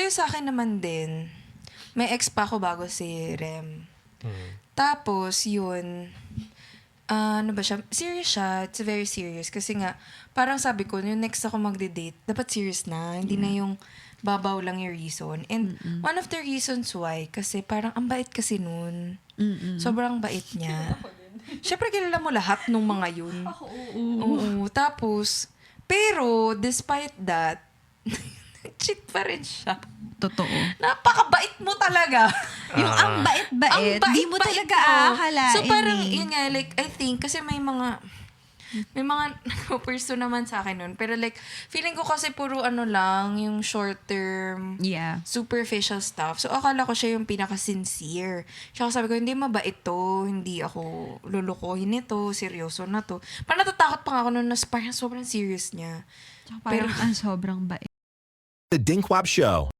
yung sa akin naman din, may ex pa ako bago si Rem. Tapos, yun, ano ba siya? Serious siya. It's very serious. Kasi nga, parang sabi ko, yung next ako magde-date, dapat serious na. Hindi na yung babaw lang yung reason. And one of the reasons why, kasi parang ang bait kasi nun. Sobrang bait niya. Siyempre, kilala mo lahat nung mga yun. Oo. Tapos, pero, despite that, cheat pa rin siya. Totoo. Napakabait mo talaga. Yung ang bait-bait, di mo talaga aakalain. So parang, yun nga, like, I think, kasi may mga person naman sa akin nun. Pero like, feeling ko kasi puro ano lang, yung short term, superficial stuff. So akala ko siya yung pinaka-sincere. Siya sabi ko, hindi mabait to, hindi ako lulukohin nito, seryoso na to. Parang natatakot pa nga ako nun, parang sobrang serious niya. Parang ang sobrang bait. The Dinkwab Show.